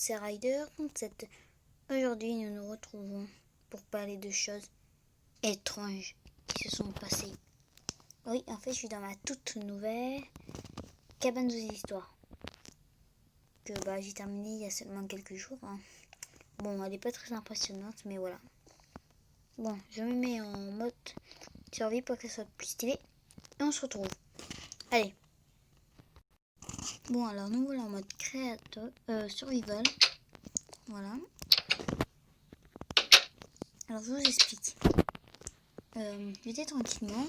c'est Ryder 37. Aujourd'hui, nous nous retrouvons pour parler de choses étranges qui se sont passées. Oui, en fait, je suis dans ma toute nouvelle cabane aux histoires que j'ai terminée il y a seulement quelques jours. Bon, elle n'est pas très impressionnante, mais voilà. Bon, je me mets en mode survie pour que ça soit plus stylé. Et on se retrouve. Allez. Bon, alors nous voilà en mode créateur, survival. Voilà. Alors je vous explique. J'étais tranquillement,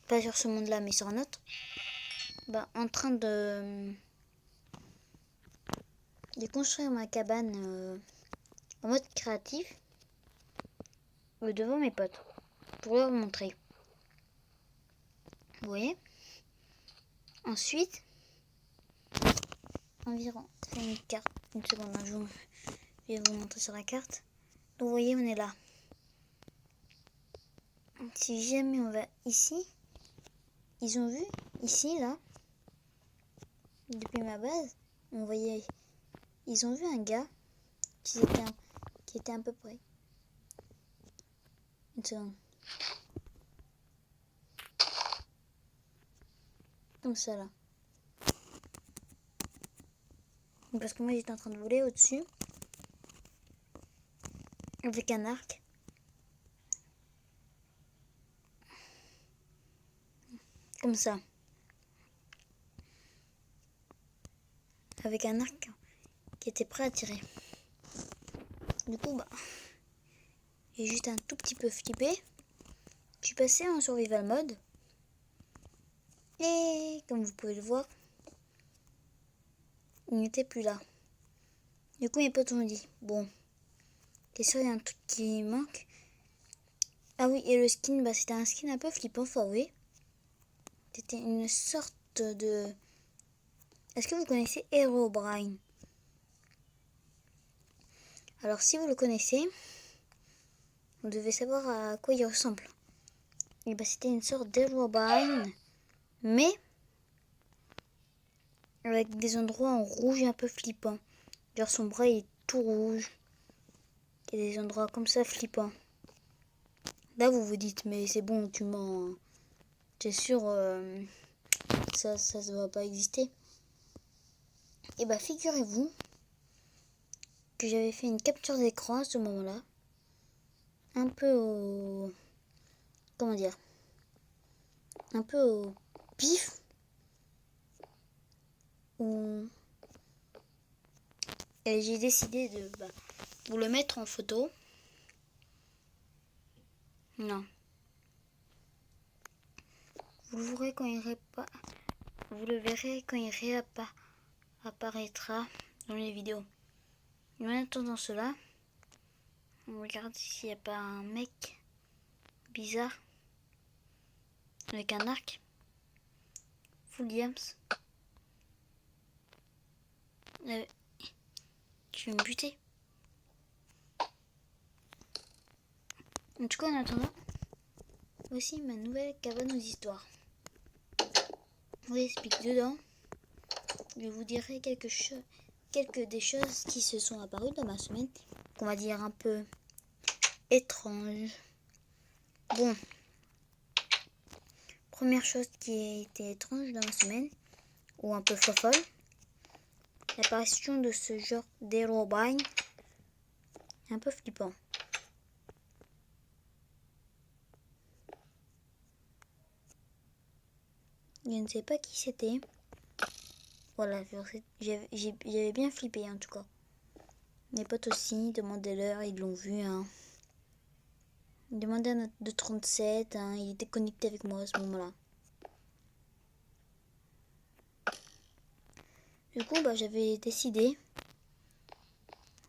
pas sur ce monde-là, mais sur un autre, en train de construire ma cabane en mode créatif devant mes potes pour leur montrer. Vous voyez? Ensuite, environ, c'est une carte. Une seconde, je vais vous montrer sur la carte. Donc vous voyez, on est là. Si jamais on va ici, ils ont vu ici, là, depuis ma base, on voyait, ils ont vu un gars qui était à peu près. Une seconde. Comme ça là. Parce que moi j'étais en train de voler au-dessus avec un arc. Comme ça. Avec un arc qui était prêt à tirer. Du coup, j'ai juste un tout petit peu flippé. Je suis passé en survival mode. Et comme vous pouvez le voir, il n'était plus là. Du coup, mes potes ont dit, bon, t'es sûr, il y a un truc qui manque. Ah oui, et le skin, c'était un skin un peu flippant, faut avouer. C'était une sorte de... Est-ce que vous connaissez Herobrine? Alors, si vous le connaissez, vous devez savoir à quoi il ressemble. Et c'était une sorte d'Herobrine, mais avec des endroits en rouge un peu flippant. Genre son bras est tout rouge. Il y a des endroits comme ça flippants. Là vous vous dites, mais c'est bon, tu mens. T'es sûr, ça ne va pas exister. Et figurez-vous que j'avais fait une capture d'écran à ce moment-là. Un peu au... Comment dire? Un peu au pif. Et j'ai décidé de vous le mettre en photo. Non. Vous le verrez quand il réapparaîtra dans les vidéos. Et en attendant cela, on regarde s'il n'y a pas un mec bizarre avec un arc. Williams. Tu veux me buter? En tout cas, en attendant, voici ma nouvelle cabane aux histoires. Je vous explique dedans. Je vous dirai quelques des choses qui se sont apparues dans ma semaine, qu'on va dire un peu étranges. Bon, première chose qui a été étrange dans ma semaine, ou un peu fofolle, l'apparition de ce genre d'Herobrine, un peu flippant. Je ne sais pas qui c'était. Voilà, j'avais bien flippé en tout cas. Mes potes aussi, demandez-leur, ils l'ont vu. Demandez à notre 237, il était connecté avec moi à ce moment-là. Du coup, j'avais décidé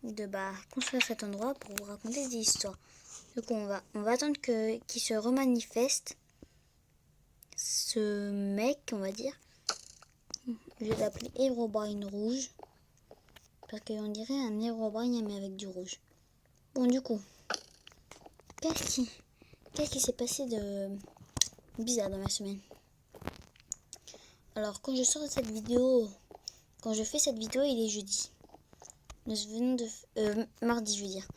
de construire cet endroit pour vous raconter des histoires. Du coup, on va attendre qu'il se remanifeste. Ce mec, on va dire. Je vais l'appeler Herobrine rouge. Parce qu'on dirait un Herobrine mais avec du rouge. Bon, du coup, qu'est-ce qui s'est passé de bizarre dans ma semaine? Alors, quand je fais cette vidéo, il est jeudi. nous venons de... mardi, je veux dire.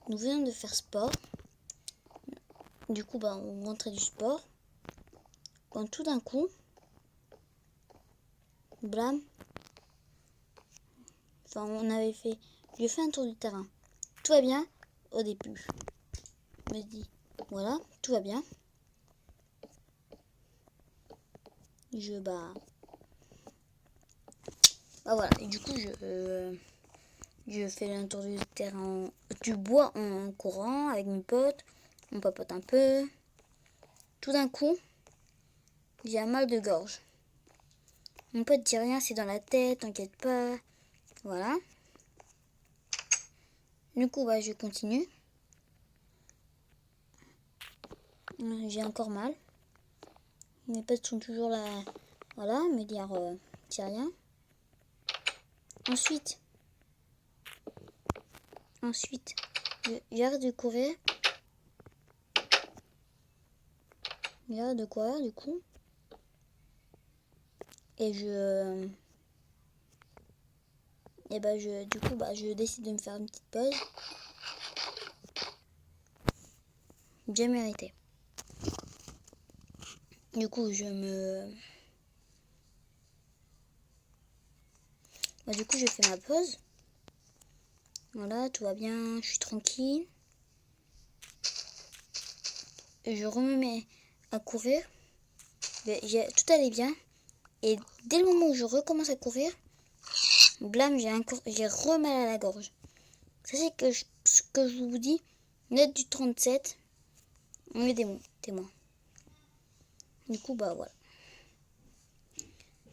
Nous venons de faire sport. Du coup, bah, on rentrait du sport. Quand tout d'un coup, blam. Enfin, on avait fait... J'ai fait un tour du terrain. Tout va bien au début. Je me dis, voilà, tout va bien. Bah voilà. Et du coup, je fais un tour du terrain, du bois en courant avec mes potes. On papote un peu. Tout d'un coup, j'ai un mal de gorge. Mon pote dit rien, c'est dans la tête, t'inquiète pas. Voilà. Du coup, bah, je continue. J'ai encore mal. Mes potes sont toujours là. Voilà, me dire c'est rien. Ensuite, j'arrête de courir. J'arrête de courir, du coup. Et du coup, je décide de me faire une petite pause. Bien mérité. Du coup, je fais ma pause. Voilà, tout va bien, je suis tranquille. Et je me mets à courir. Tout allait bien. Et dès le moment où je recommence à courir, blam, j'ai re-mal à la gorge. Sachez que ce que je vous dis, note du 37, aidez-moi. Du coup, bah voilà.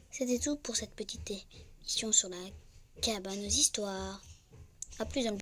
C'était tout pour cette petite émission sur la cabane aux histoires. A plus dans le